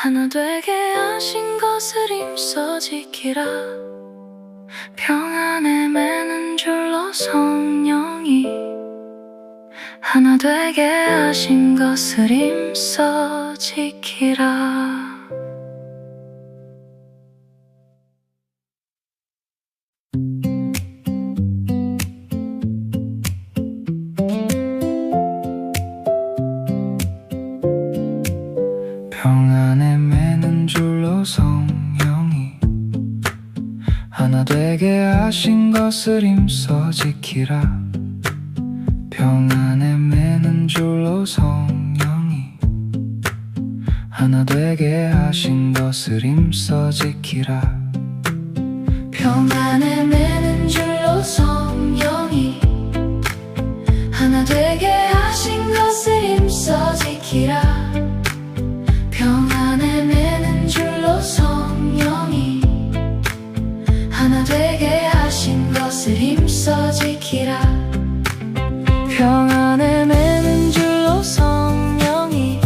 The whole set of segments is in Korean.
하나 되게 하신 것을 힘써 지키라. 평안에 매는 줄로 성령이 하나 되게 하신 것을 힘써 지키라. 평안에 매는 줄로 성령이 하나 되게 하신 것을 힘써 지키라. 평안에 매는 줄로 성령이 하나 되게 하신 것을 힘써 지키라. 평안에 매는 줄로 성령이 하나 되게 하신 것을 힘써 지키라. 평안에 매는 줄로 성령이 하나 되게 하신 것을 힘써 지키라. 평안에 매는 줄로 성령이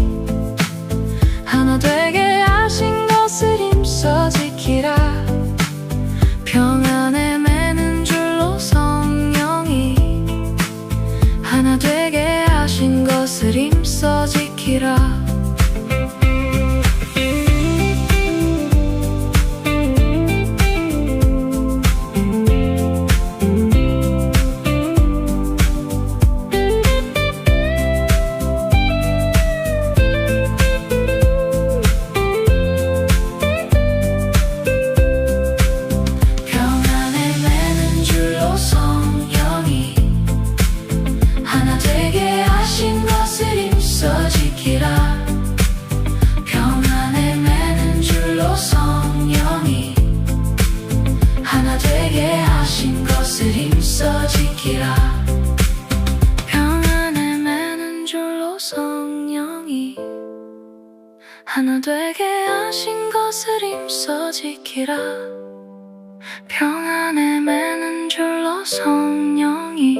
하나 되게 하신 것을 힘써 지키라. 평안에 매는 줄로 성령이 하나 되게 하신 것을 힘써 지키라. 평안에 매는 줄로 성령이 하나 되게 하신 것을 힘써 지키라. 평안에 매는 줄로 성령이 하나 되게 하신 것을 힘써 지키라. 평안에 매는 줄로 성령이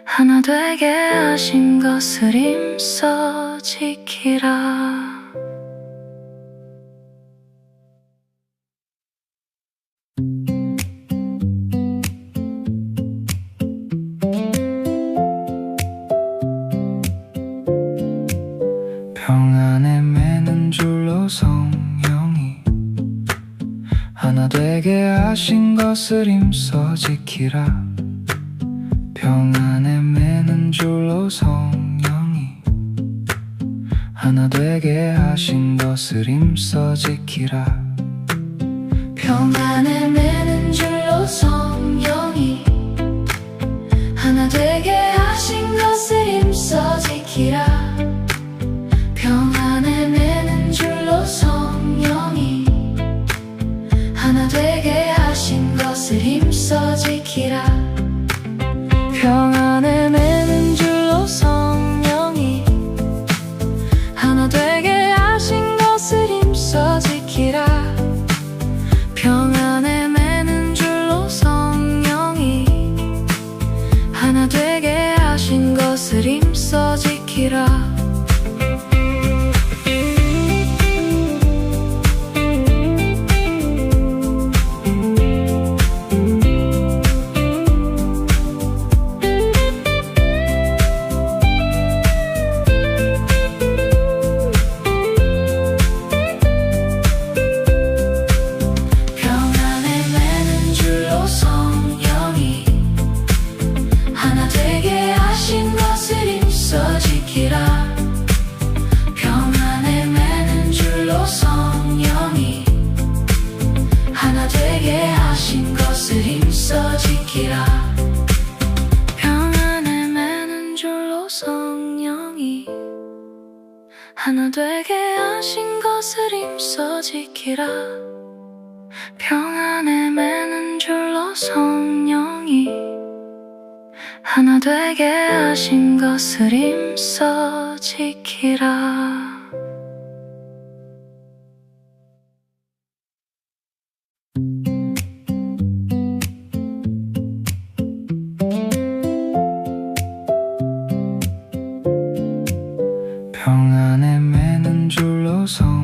하나 되게 하신 것을 힘써 지키라. 평안에 매는 줄로 성령이 하나 되게 하신 것을 힘써 지키라. 평안에 매는 줄로 성령이 하나 되게 하신 것을 힘써 지키라. 평안에 매는 줄로 성령이 하나 되게 하신 것을 힘써 지키라. 평안에 매는 줄로 성령이 하나 되게 하신 것을 힘써 지키라. 평안에 매는 줄로 성령이 하나 되게 하신 것을 힘써 지키라. 평안에 매는 줄로 성령이 하나 되게 하신 것을 힘써 지키라. 평안에 매는 줄로 성령이 하나 되게 하신 것을 힘써 지키라. 평안에 매는 줄로 성령이 하나 되게 하신 것을 힘써 지키라. 평안에 매는 줄로 성령이 하나 되게 하신 것을 힘써 지키라. 평안에 매는 줄로 성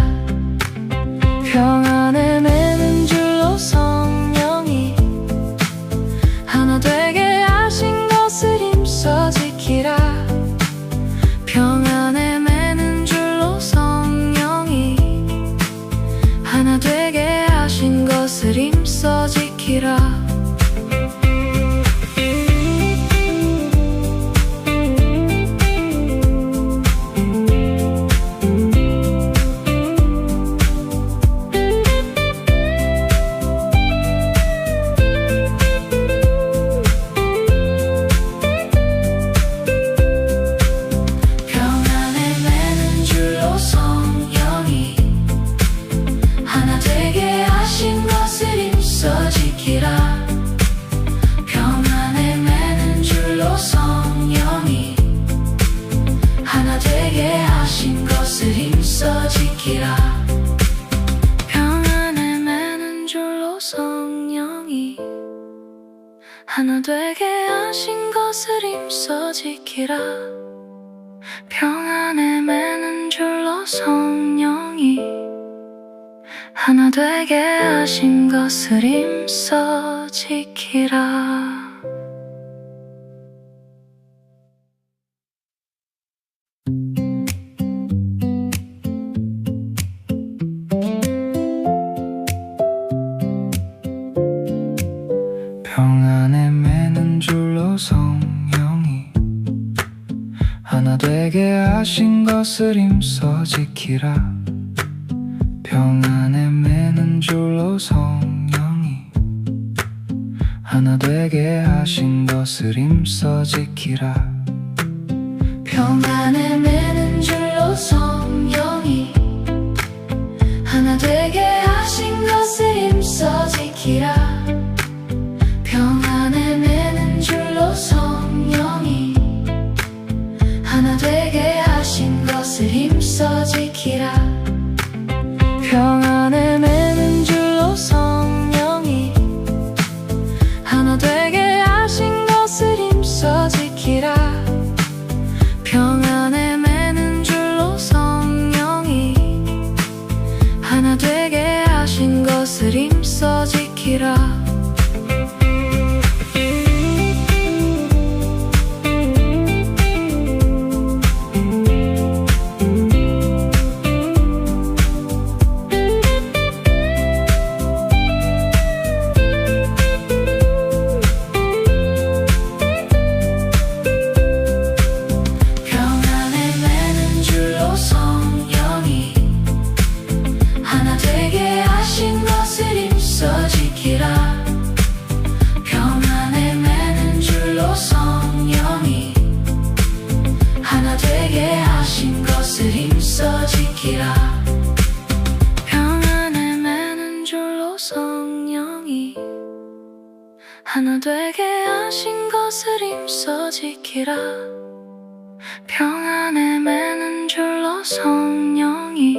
것을 힘써 지키라. 하나 되게 하신 것을 힘써 지키라. 평안에 매는 줄로 성령이 하나 되게 하신 것을 힘써 지키라. 평안에 매는 줄로 성령이 하나 되게 하신 것을 힘써 지키라. 평안에 매는 줄로 성령이 하나 되게 하신 것을 힘써 지키라. 평안에 매는 줄로 성령이 하나 되게 하신 것을 힘써 지키라. 평안에 매는 줄로 성령이 하나 되게 하신 것을 힘써 지키라. 평안에 매는 줄로 성령이 하나 되게 하신 것을 힘써 지키라. 평안에 매는 줄로 성령이 하나 되게 하신 것을 힘써 지키라. 평안에 매는 줄로 성령이 하나 되게 하신 것을 힘써 지키라. 평안에 매는 줄로 성령이 하나 되게 하신 것을 힘써 지키라. 평안에 매는 줄로 성령이 하나 되게 하신 것을 힘써 지키라. 평안에 매는 줄로 성령이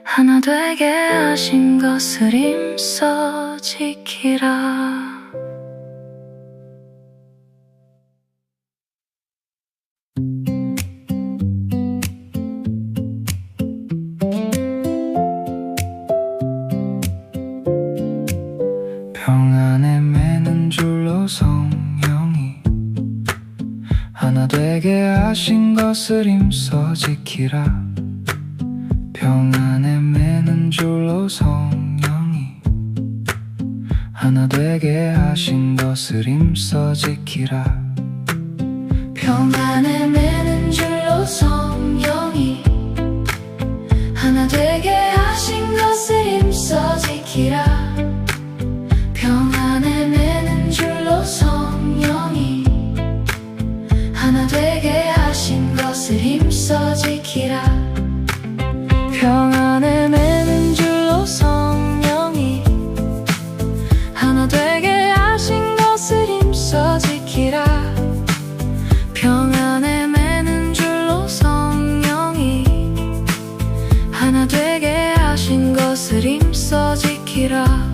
하나 되게 하신 것을 힘써 지키라. 평안에 매는 줄로 성령이 하나 되게 하신 것을 힘써 지키라. 평안에 매는 줄로 성령이 하나 되게 하신 것을 힘써 지키라. 평안에 매는 줄로 성령이 하나 되게 하신 것을 힘써 지키라. 평안에 매는 줄로 성령이 하나 되게 하신 것을 힘써 지키라. 평안에 매는 줄로 성령이 하나 되게 하신 것을 힘써 지키라. 하나 되게 하신 것을 힘써 지키라.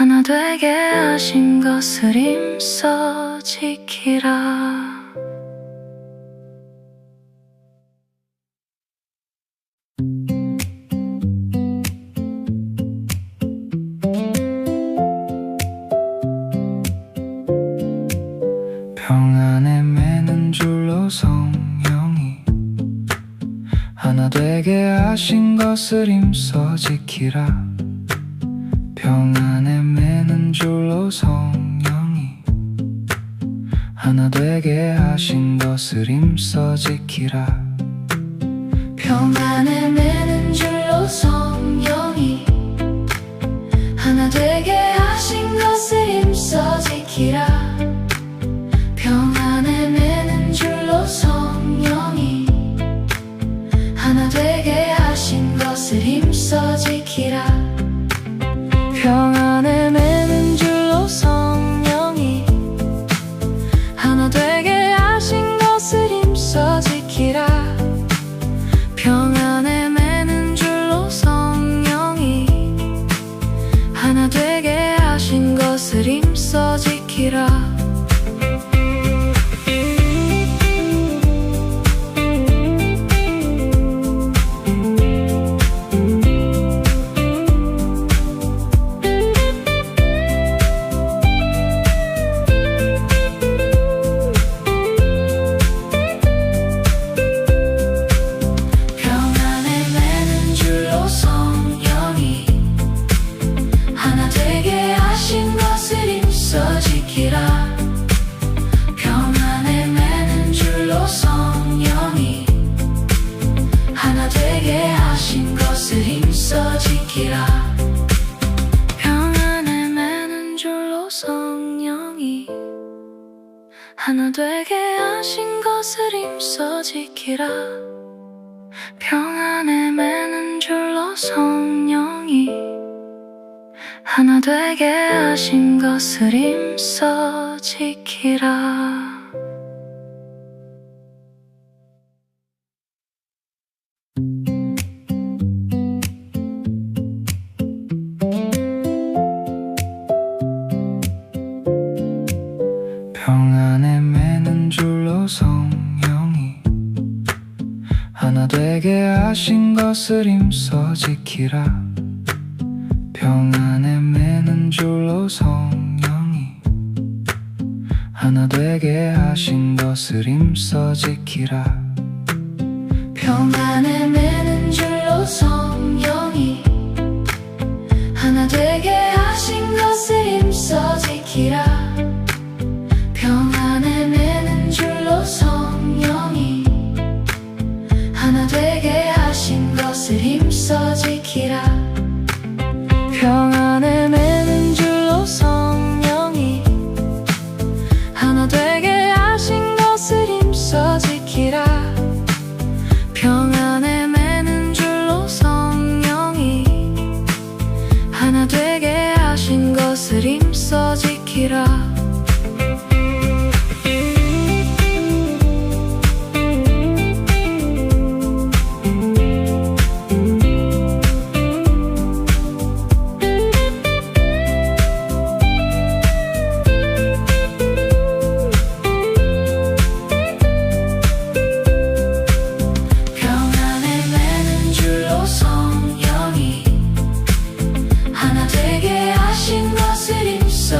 하나 되게 하신 것을 힘써 지키라. 평안에 매는 줄로 성령이 하나 되게 하신 것을 힘써 지키라. 평안에 매는 줄로 성령이 하나 되게 하신 것을 힘써 지키라. 평안에 매는 줄로 성령이 하나 되게 하신 것을 힘써 지키라. 평안에 매는 줄로 성령이 하나 되게 하신 것을 힘써 지키라. 평안에 매는 줄로 성령이 하나 되게 하신 것을 힘써 지키라. 평안에 매는 줄로 성령이 하나 되게 하신 것을 힘써 지키라. 평안에 매는 줄로 성령이 하나 되게 하신 것을 힘써 지키라. 평안에 매는 줄로 성령이 하나 되게 하신 것을 힘써 지키라. 평안에 매는 줄로 성령이 하나 되게 하신 것을 힘써 지키라. 평안에 매는 줄로 성령이 하나 되게 하신 것을 힘써 지키라. 평안에 매는 줄로 성령이 하나 되게 하신 것을 힘써 지키라. 평안에 매는 줄로 성령이 하나 되게 하신 것을 힘써 지키라. 평안에 매는 줄로 성령이 하나 되게 하신 것을 힘써 지키라. 평안에 매는 줄로 성령이 하나 되게 하신 것을 힘써 지키라. 평안에 매는 줄로 성령이 하나 되게 하신 것을 힘써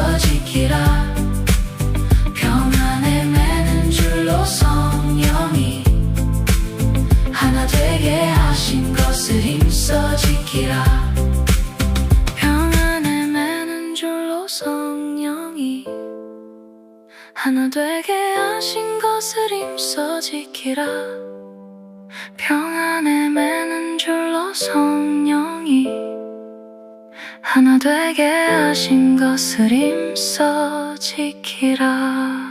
지키라. 평안에 매는 줄로 성령이 하나 되게 하신 것을 힘써 지키라. 평안에 매는 줄로 성령이 하나 되게 하신 것을 힘써 지키라. 평안에 매는 줄로 성령이 하나 되게 하신 것을 힘써 지키라.